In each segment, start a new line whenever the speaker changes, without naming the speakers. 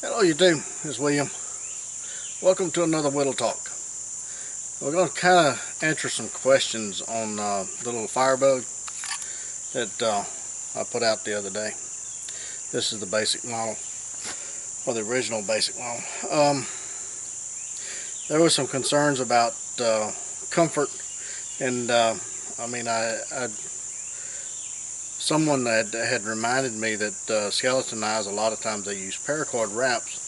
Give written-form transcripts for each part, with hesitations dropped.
Hello YouTube, it's William. Welcome to another Whittle Talk. We're going to kind of answer some questions on the little Firebug that I put out the other day. This is the basic model, or the original basic model. There was some concerns about comfort, and someone had reminded me that skeleton knives, a lot of times they use paracord wraps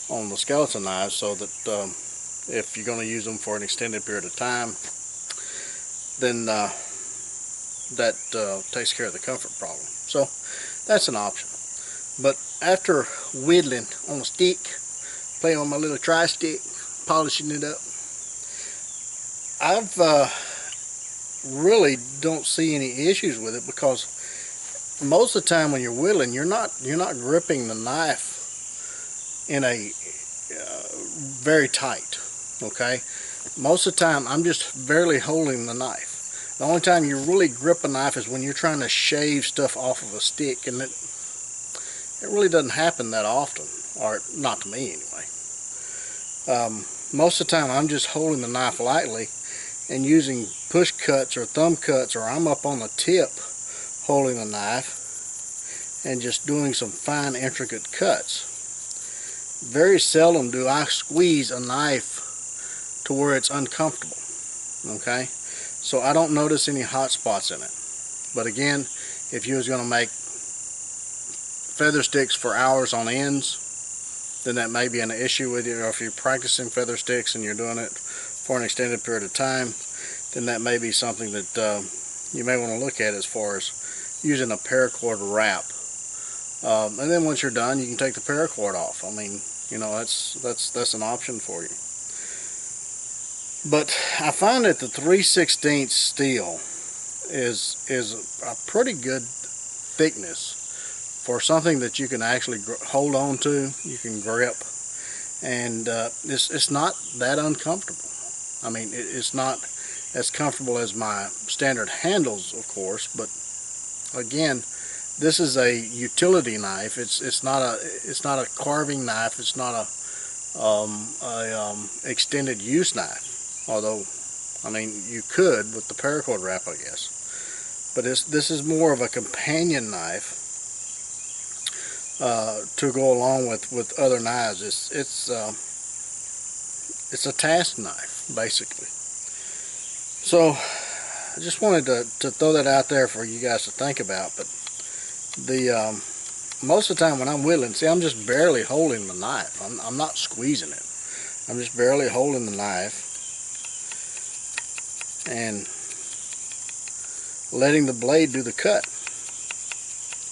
on the skeleton knives so that if you're going to use them for an extended period of time, then that takes care of the comfort problem. So that's an option. But after whittling on a stick, playing with my little tri-stick, polishing it up, I've really don't see any issues with it, because most of the time when you're whittling, you're not gripping the knife in a very tight. Okay, most of the time I'm just barely holding the knife. The only time you really grip a knife is when you're trying to shave stuff off of a stick, and it really doesn't happen that often, or not to me anyway. Most of the time I'm just holding the knife lightly and using push cuts or thumb cuts, or I'm up on the tip holding the knife and just doing some fine intricate cuts. Very seldom do I squeeze a knife to where it's uncomfortable. Okay, so I don't notice any hot spots in it. But again, if you was going to make feather sticks for hours on ends, then that may be an issue with you. Or if you're practicing feather sticks and you're doing it for an extended period of time, then that may be something that you may want to look at as far as using a paracord wrap. And then once you're done, you can take the paracord off. I mean, you know, that's an option for you. But I find that the 3/16 steel is a pretty good thickness for something that you can actually hold on to, you can grip, and it's not that uncomfortable. I mean, it's not as comfortable as my standard handles, of course, but again, this is a utility knife. It's not a carving knife. It's not a extended use knife. Although, I mean, you could with the paracord wrap, I guess. But this is more of a companion knife to go along with other knives. It's a task knife, basically. So I just wanted to throw that out there for you guys to think about. But the most of the time when I'm whittling, see, I'm just barely holding the knife. I'm not squeezing it. I'm just barely holding the knife and letting the blade do the cut.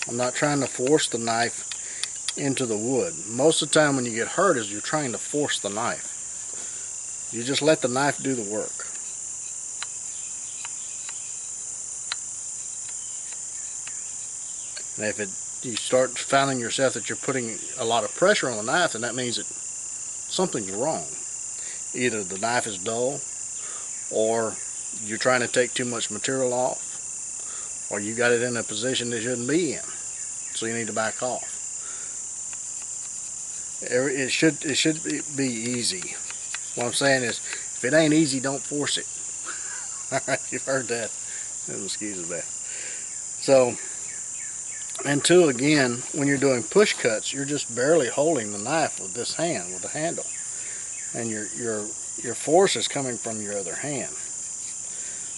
I'm not trying to force the knife into the wood. Most of the time when you get hurt is you're trying to force the knife. You just let the knife do the work. And if you start finding yourself that you're putting a lot of pressure on the knife, then that means that something's wrong. Either the knife is dull, or you're trying to take too much material off, or you got it in a position it shouldn't be in, so you need to back off. It should be easy. What I'm saying is, if it ain't easy, don't force it. Alright, you've heard that. The mosquitoes back. So, and two, again, when you're doing push cuts, you're just barely holding the knife with this hand, with the handle, and your force is coming from your other hand.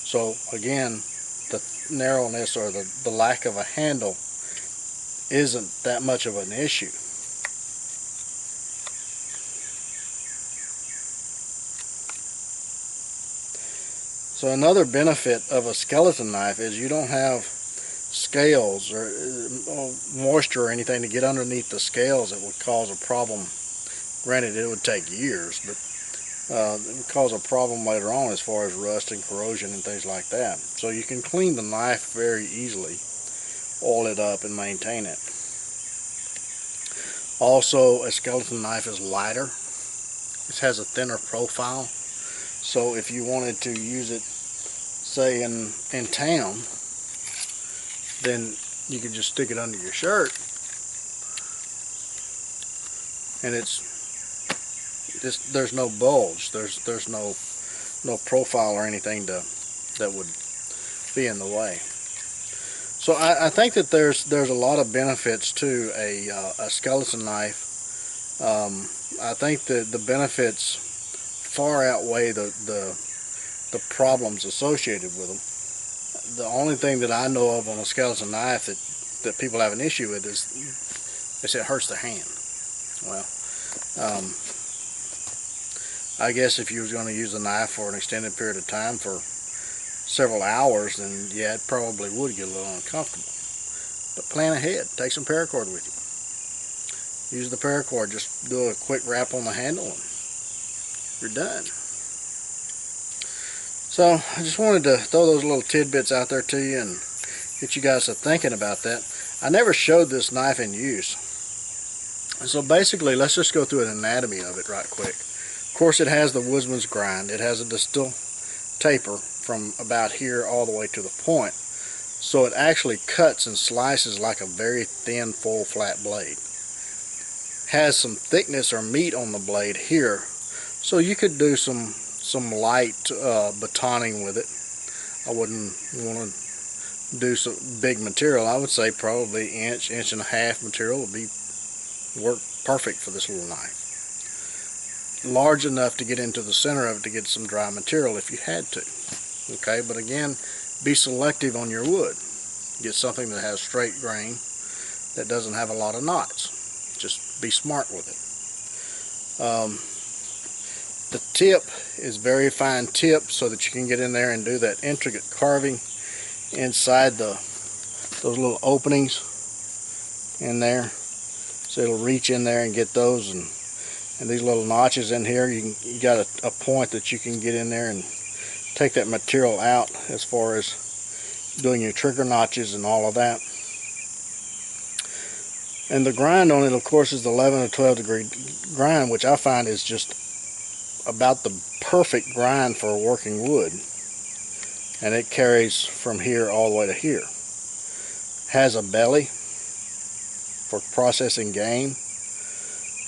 So again, the narrowness or the lack of a handle isn't that much of an issue. So another benefit of a skeleton knife is you don't have scales or moisture or anything to get underneath the scales that would cause a problem. Granted, it would take years, but it would cause a problem later on as far as rust and corrosion and things like that. So you can clean the knife very easily, oil it up and maintain it. Also, a skeleton knife is lighter. It has a thinner profile. So if you wanted to use it, say in town, then you could just stick it under your shirt and there's no bulge, there's no profile or anything that would be in the way. So I think that there's a lot of benefits to a skeleton knife. I think that the benefits far outweigh the problems associated with them. The only thing that I know of on a skeleton knife that people have an issue with is they say it hurts the hand. Well, I guess if you was going to use a knife for an extended period of time for several hours, then yeah, it probably would get a little uncomfortable. But plan ahead. Take some paracord with you. Use the paracord. Just do a quick wrap on the handle and you're done. So I just wanted to throw those little tidbits out there to you and get you guys to thinking about that. I never showed this knife in use. So basically, let's just go through an anatomy of it right quick. Of course, it has the Woodsman's grind. It has a distal taper from about here all the way to the point. So it actually cuts and slices like a very thin, full, flat blade. Has some thickness or meat on the blade here. So you could do some light batoning with it. I wouldn't want to do some big material. I would say probably inch and a half material would work perfect for this little knife. Large enough to get into the center of it to get some dry material if you had to. Okay, but again, be selective on your wood. Get something that has straight grain, that doesn't have a lot of knots. Just be smart with it. The tip is very fine tip so that you can get in there and do that intricate carving inside those little openings in there. So it'll reach in there and get those, and these little notches in here, you got a point that you can get in there and take that material out as far as doing your trigger notches and all of that. And the grind on it, of course, is the 11 or 12 degree grind, which I find is just about the perfect grind for a working wood. And it carries from here all the way to here. Has a belly for processing game.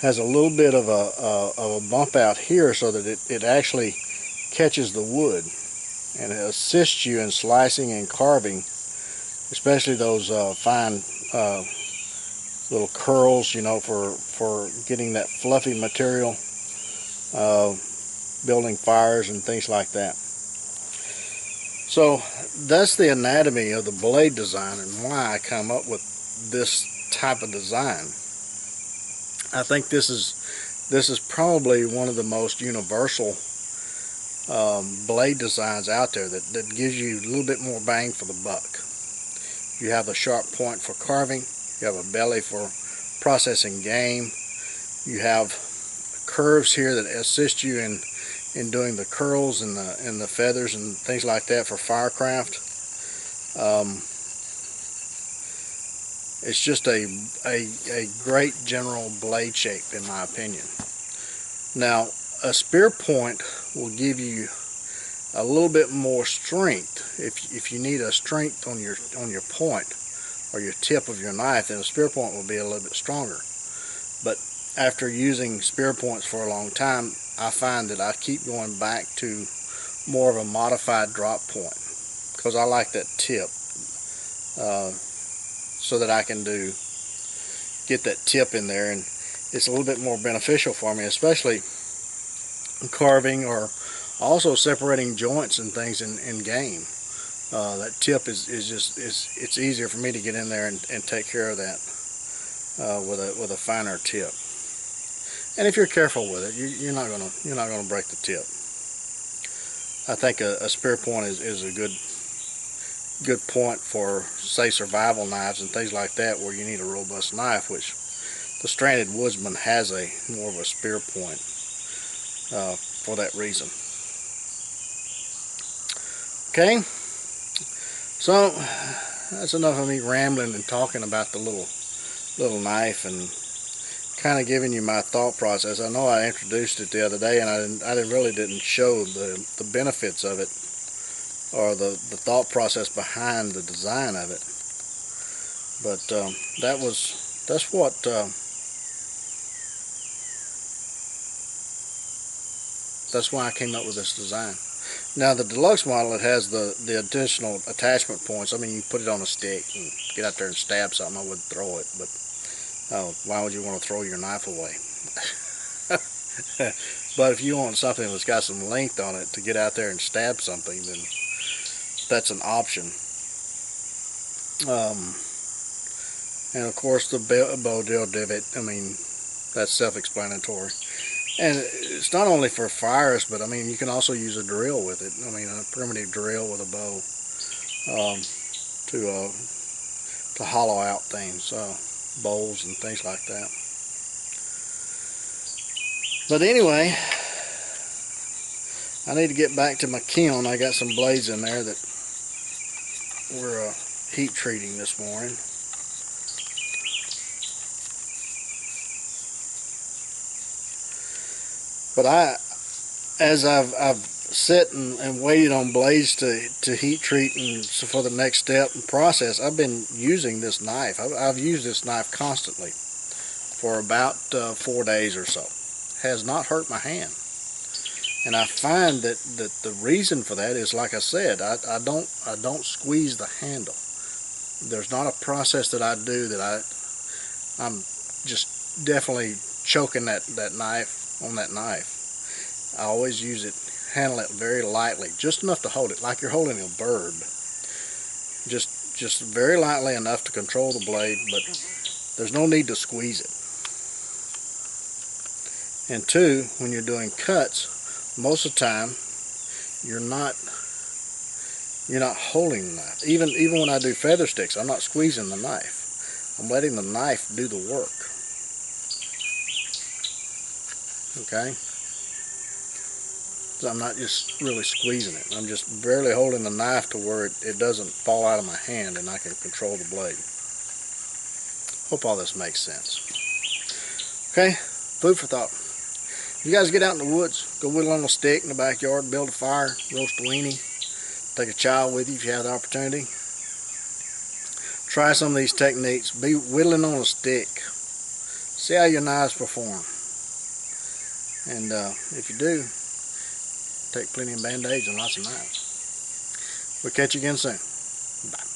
Has a little bit of a bump out here so that it actually catches the wood, and it assists you in slicing and carving, especially those fine little curls, you know, for getting that fluffy material, building fires and things like that. So that's the anatomy of the blade design and why I come up with this type of design. I think this is probably one of the most universal blade designs out there that gives you a little bit more bang for the buck. You have a sharp point for carving. You have a belly for processing game. You have curves here that assist you in doing the curls and the feathers and things like that for firecraft. It's just a great general blade shape in my opinion. Now, a spear point will give you a little bit more strength. If you need a strength on your point or your tip of your knife, then a spear point will be a little bit stronger. But after using spear points for a long time, I find that I keep going back to more of a modified drop point because I like that tip, so that I can get that tip in there, and it's a little bit more beneficial for me, especially carving or also separating joints and things in game. That tip is it's easier for me to get in there and take care of that with a finer tip. And if you're careful with it, you're not gonna break the tip. I think a spear point is a good point for, say, survival knives and things like that, where you need a robust knife, which the stranded Woodsman has more of a spear point for that reason. Okay, so that's enough of me rambling and talking about the little knife and kind of giving you my thought process. I know I introduced it the other day, and I really didn't show the benefits of it or the thought process behind the design of it. But that's what That's why I came up with this design. Now the deluxe model, it has the additional attachment points. I mean, you put it on a stick and get out there and stab something. I wouldn't throw it, but why would you want to throw your knife away? But if you want something that's got some length on it to get out there and stab something, then that's an option. And of course the bow drill divot, I mean, that's self-explanatory. And it's not only for fires, but I mean, you can also use a drill with it. I mean, a primitive drill with a bow to hollow out things, bowls and things like that. But anyway, I need to get back to my kiln. I got some blades in there that we're heat treating this morning. But as I've sat and waited on blades to heat treat and so for the next step and process, I've been using this knife. I've used this knife constantly for about 4 days or so. Has not hurt my hand, and I find that the reason for that is, like I said, I don't squeeze the handle. There's not a process that I do that I'm just definitely choking that knife on that knife. I always use it, handle it very lightly, just enough to hold it like you're holding a bird. Just very lightly enough to control the blade, but there's no need to squeeze it. And two, when you're doing cuts, most of the time you're not holding the knife. Even when I do feather sticks, I'm not squeezing the knife. I'm letting the knife do the work. Okay? So I'm not just really squeezing it. I'm just barely holding the knife to where it doesn't fall out of my hand and I can control the blade. Hope all this makes sense. Okay? Food for thought. You guys get out in the woods, go whittle on a stick in the backyard, build a fire, roast a weenie, take a child with you if you have the opportunity. Try some of these techniques. Be whittling on a stick. See how your knives perform. And if you do, take plenty of band-aids and lots of knives. We'll catch you again soon. Bye.